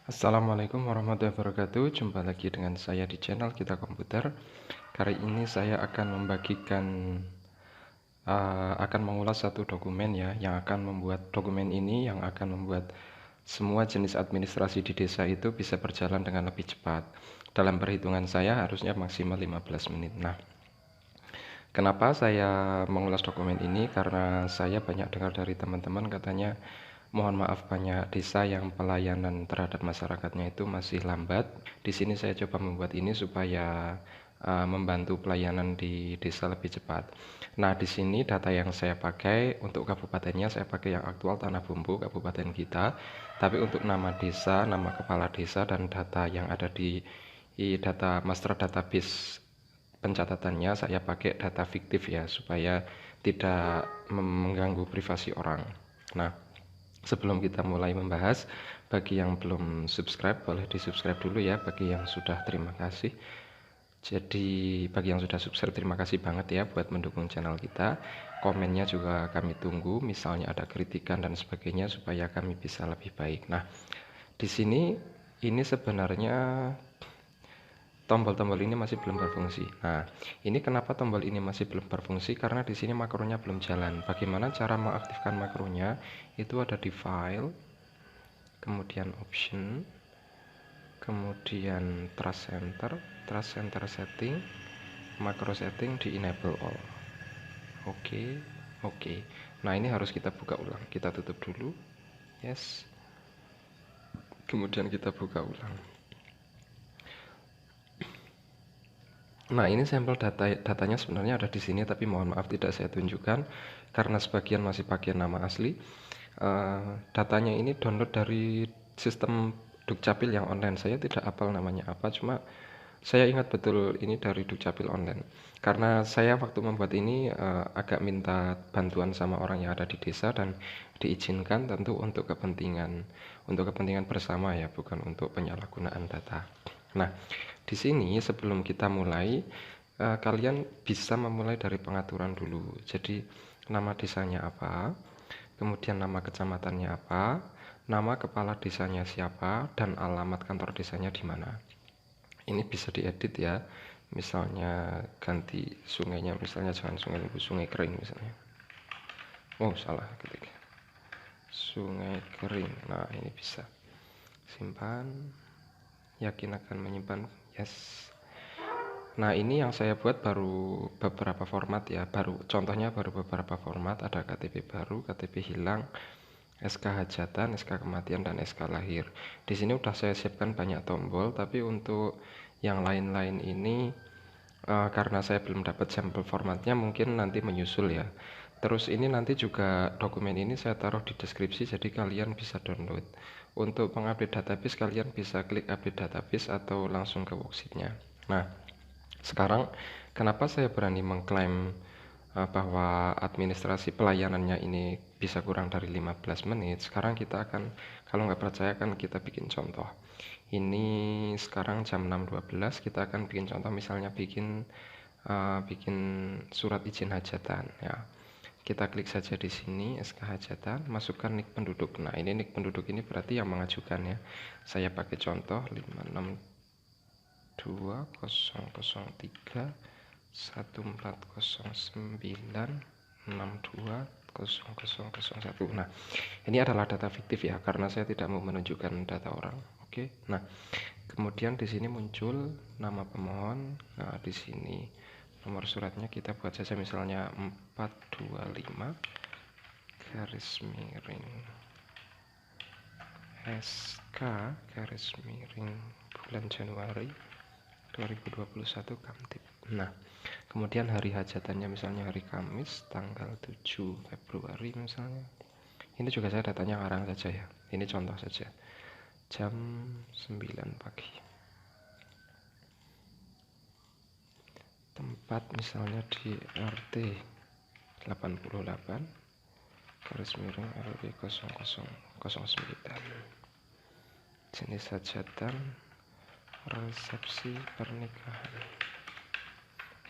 Assalamualaikum warahmatullahi wabarakatuh. Jumpa lagi dengan saya di channel Kita Komputer. Kali ini saya akan akan mengulas satu dokumen ya, yang akan membuat dokumen ini yang akan membuat semua jenis administrasi di desa itu bisa berjalan dengan lebih cepat. Dalam perhitungan saya harusnya maksimal 15 menit. Nah, kenapa saya mengulas dokumen ini? Karena saya banyak dengar dari teman-teman katanya, mohon maaf, banyak desa yang pelayanan terhadap masyarakatnya itu masih lambat. Di sini saya coba membuat ini supaya membantu pelayanan di desa lebih cepat. Nah, di sini data yang saya pakai untuk kabupatennya saya pakai yang aktual Tanah Bumbu kabupaten kita. Tapi untuk nama desa, nama kepala desa dan data yang ada di data master database pencatatannya saya pakai data fiktif ya, supaya tidak mengganggu privasi orang. Nah, sebelum kita mulai membahas, bagi yang belum subscribe boleh di subscribe dulu ya. Bagi yang sudah, terima kasih. Jadi bagi yang sudah subscribe, terima kasih banget ya buat mendukung channel kita. Komennya juga kami tunggu, misalnya ada kritikan dan sebagainya, supaya kami bisa lebih baik. Nah, di sini ini sebenarnya tombol-tombol ini masih belum berfungsi. Nah, ini kenapa tombol ini masih belum berfungsi? Karena di sini makronya belum jalan. Bagaimana cara mengaktifkan makronya? Itu ada di file, kemudian option, kemudian trust center setting, makro setting di enable all. Oke, oke. Nah, ini harus kita buka ulang. Kita tutup dulu. Yes. Kemudian kita buka ulang. Nah, ini sampel datanya sebenarnya ada di sini, tapi mohon maaf tidak saya tunjukkan karena sebagian masih pakai nama asli. Datanya ini download dari sistem Dukcapil yang online. Saya tidak hafal namanya apa, cuma saya ingat betul ini dari Dukcapil online. Karena saya waktu membuat ini agak minta bantuan sama orang yang ada di desa dan diizinkan, tentu untuk kepentingan bersama ya, bukan untuk penyalahgunaan data. Nah, di sini sebelum kita mulai, kalian bisa memulai dari pengaturan dulu. Jadi nama desanya apa, kemudian nama kecamatannya apa, nama kepala desanya siapa, dan alamat kantor desanya di mana. Ini bisa diedit ya. Misalnya ganti sungainya, misalnya jangan Sungai Lembu, Sungai Kering misalnya. Oh, salah ketik. Sungai Kering. Nah, ini bisa. Simpan. Yakin akan menyimpan. Yes. Nah, ini yang saya buat baru beberapa format ya, contohnya baru beberapa format. Ada KTP baru, KTP hilang, SK hajatan, SK kematian, dan SK lahir. Di sini udah saya siapkan banyak tombol, tapi untuk yang lain-lain ini karena saya belum dapat sampel formatnya, mungkin nanti menyusul ya. Terus ini nanti juga dokumen ini saya taruh di deskripsi, jadi kalian bisa download. Untuk mengupdate database, kalian bisa klik update database atau langsung ke worksheetnya. Nah, sekarang kenapa saya berani mengklaim bahwa administrasi pelayanannya ini bisa kurang dari 15 menit. Sekarang kita akan, kalau nggak percaya kan kita bikin contoh. Ini sekarang jam 6.12, kita akan bikin contoh, misalnya bikin surat izin hajatan ya. Kita klik saja di sini SK hajatan, masukkan nik penduduk. Nah, ini nik penduduk ini berarti yang mengajukan ya. Saya pakai contoh 562 003 1409 62 0001. Nah, ini adalah data fiktif ya, karena saya tidak mau menunjukkan data orang. Oke. Nah, kemudian di sini muncul nama pemohon. Nah, di sini nomor suratnya kita buat saja misalnya 425 garis miring SK garis miring bulan Januari 2021 Kamtib. Nah, kemudian hari hajatannya misalnya hari Kamis tanggal 7 Februari misalnya. Ini juga saya datanya ngarang saja ya. Ini contoh saja. Jam 9 pagi. Tempat misalnya di RT 88 garis miring RW 0009. Jenis hajatan resepsi pernikahan.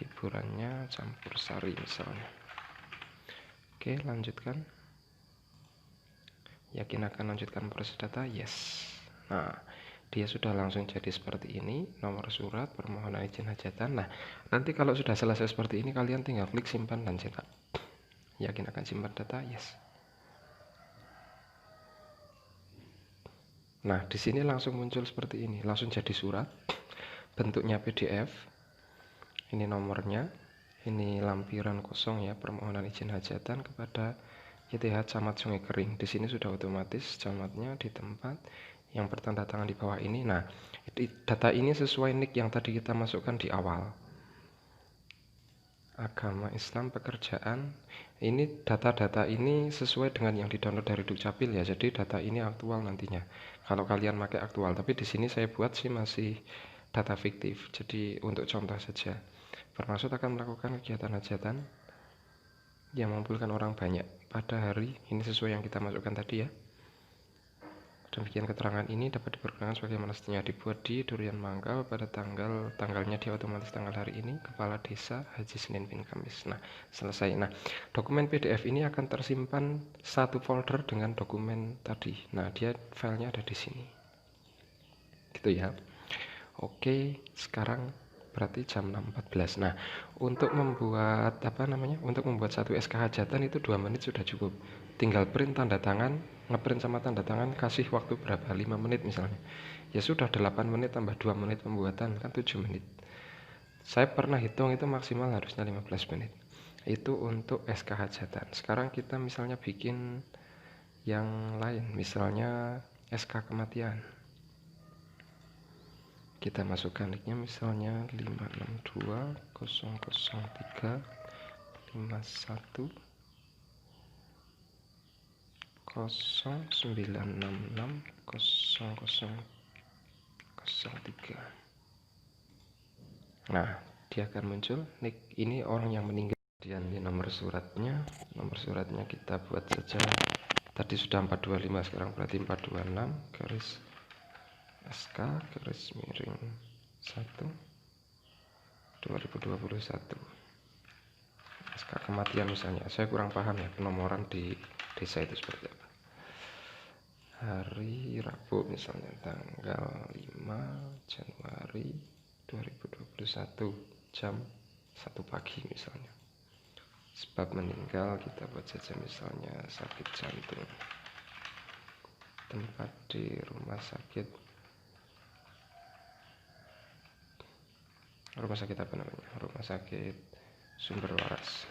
Hiburannya campur sari misalnya. Oke, lanjutkan. Yakin akan lanjutkan proses data? Yes. Nah, dia sudah langsung jadi seperti ini, nomor surat, permohonan izin hajatan. Nah, nanti kalau sudah selesai seperti ini, kalian tinggal klik simpan dan cetak. Yakin akan simpan data? Yes. Nah, di sini langsung muncul seperti ini, langsung jadi surat, bentuknya PDF. Ini nomornya, ini lampiran kosong ya, permohonan izin hajatan kepada YTH Camat Sungai Kering. Di sini sudah otomatis camatnya di tempat yang bertanda tangan di bawah ini. Nah, data ini sesuai nick yang tadi kita masukkan di awal. Agama Islam, pekerjaan. Ini data-data ini sesuai dengan yang di-download dari Dukcapil ya. Jadi data ini aktual nantinya. Kalau kalian pakai aktual, tapi di sini saya buat sih masih data fiktif. Jadi untuk contoh saja. Bermaksud akan melakukan kegiatan hajatan yang mengumpulkan orang banyak pada hari ini sesuai yang kita masukkan tadi ya. Demikian keterangan ini dapat dipergunakan sebagaimana mestinya dibuat di Durian Mangkal pada tanggalnya dia otomatis tanggal hari ini, Kepala Desa Haji Senin bin Kamis. Nah, selesai. Nah, dokumen PDF ini akan tersimpan satu folder dengan dokumen tadi. Nah, dia filenya ada di sini. Gitu ya. Oke, sekarang berarti jam 6.14. Nah, untuk membuat Untuk membuat satu SK hajatan itu 2 menit sudah cukup. Tinggal print tanda tangan, ngeprint sama tanda tangan, kasih waktu berapa? 5 menit misalnya. Ya sudah 8 menit tambah 2 menit pembuatan kan 7 menit. Saya pernah hitung itu maksimal harusnya 15 menit. Itu untuk SK hajatan. Sekarang kita misalnya bikin yang lain, misalnya SK kematian. Kita masukkan nicknya misalnya 562 051 0966 003. Nah, dia akan muncul nick ini orang yang meninggal. Kemudian di nomor suratnya kita buat saja. Tadi sudah 425, sekarang berarti 426 garis SK garis miring 1 2021 SK kematian misalnya. Saya kurang paham ya penomoran di desa itu seperti apa. Hari Rabu misalnya tanggal 5 Januari 2021 jam 1 pagi misalnya. Sebab meninggal kita buat saja misalnya sakit jantung. Tempat di rumah sakit apa namanya? Rumah sakit Sumber Waras.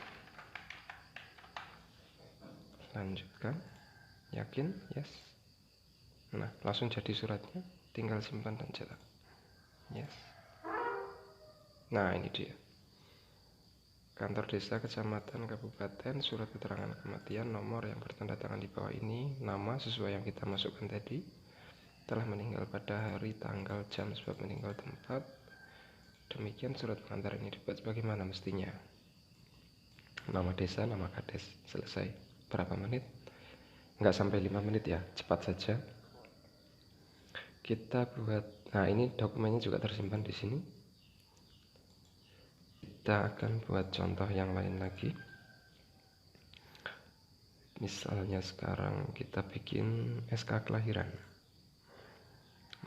Lanjutkan. Yakin? Yes. Nah, langsung jadi suratnya, tinggal simpan dan cetak. Yes. Nah, ini dia. Kantor desa, kecamatan, kabupaten, surat keterangan kematian, nomor yang bertanda tangan di bawah ini, nama sesuai yang kita masukkan tadi, telah meninggal pada hari, tanggal, jam, sebab meninggal tempat. Demikian surat pengantar ini dibuat sebagaimana mestinya. Nama desa, nama kades, selesai. Berapa menit? Nggak sampai 5 menit ya, cepat saja. Kita buat, nah ini dokumennya juga tersimpan di sini. Kita akan buat contoh yang lain lagi. Misalnya sekarang kita bikin SK kelahiran.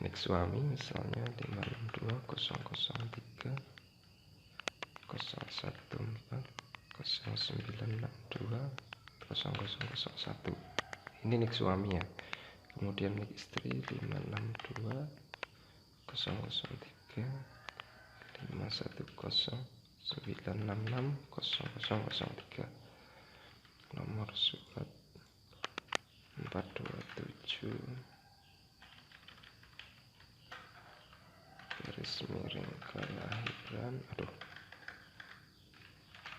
Nik suami misalnya 562 003 014 0962 0001. Ini nik suami ya. Kemudian nik istri 562 003 510 966 0003. Nomor surat 427 garis miring kelahiran.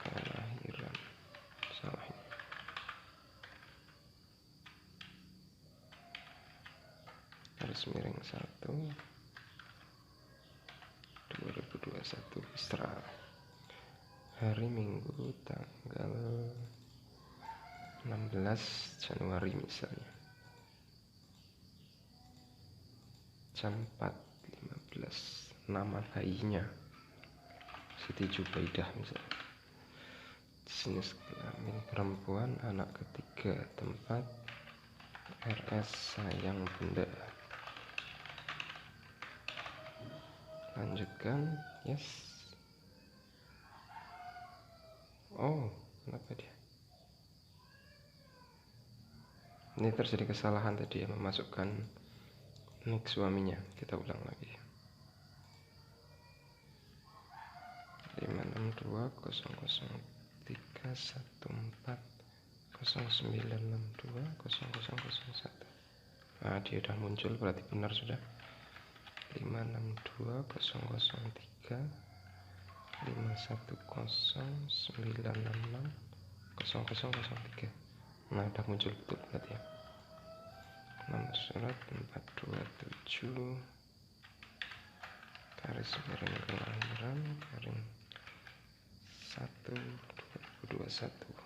Kelahiran salah ini. Garis miring 1 2021 Isra. Hari Minggu tanggal 16 Januari misalnya. Jam 4.15. Nama bayinya Siti Jubaidah misalnya. Jenis kelamin perempuan, anak ketiga. Tempat RS Sayang Bunda. lanjutkan, yes. Oh, kenapa dia? Ini terjadi kesalahan tadi ya, memasukkan nick suaminya. Kita ulang lagi. 562031409620001. Nah, dia udah muncul, berarti benar sudah. 56200351009660001. Nah, udah muncul betul berarti ya. Nomor surat 427 garis miring kelahiran garing 1/2021.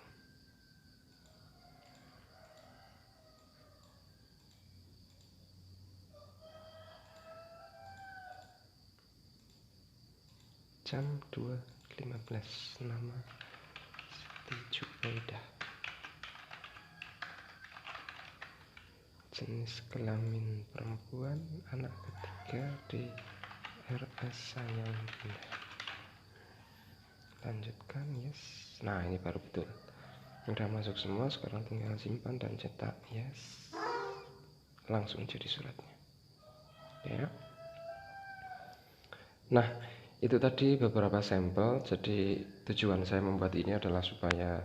Jam 2.15. Nama Siti Jubaidah. Jenis kelamin perempuan, anak ketiga di RS sayang bunda. Lanjutkan, yes. Nah, ini baru betul. Udah masuk semua, sekarang tinggal simpan dan cetak, yes. Langsung jadi suratnya. Ya. Nah, itu tadi beberapa sampel. Jadi tujuan saya membuat ini adalah supaya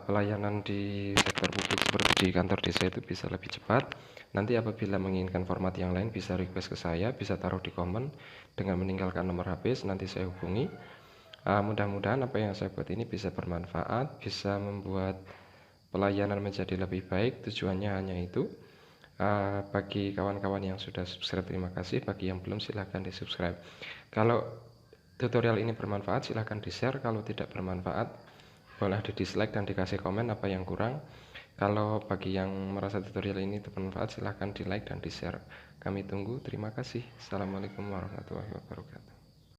pelayanan di sektor publik seperti di kantor desa itu bisa lebih cepat. Nanti apabila menginginkan format yang lain bisa request ke saya, bisa taruh di komen dengan meninggalkan nomor HP, nanti saya hubungi. Mudah-mudahan apa yang saya buat ini bisa bermanfaat, bisa membuat pelayanan menjadi lebih baik. Tujuannya hanya itu. Bagi kawan-kawan yang sudah subscribe, terima kasih. Bagi yang belum, silahkan di subscribe. Kalau tutorial ini bermanfaat, silahkan di share. Kalau tidak bermanfaat, boleh di dislike dan dikasih komen apa yang kurang. Kalau bagi yang merasa tutorial ini bermanfaat, silahkan di like dan di share. Kami tunggu. Terima kasih. Assalamualaikum warahmatullahi wabarakatuh.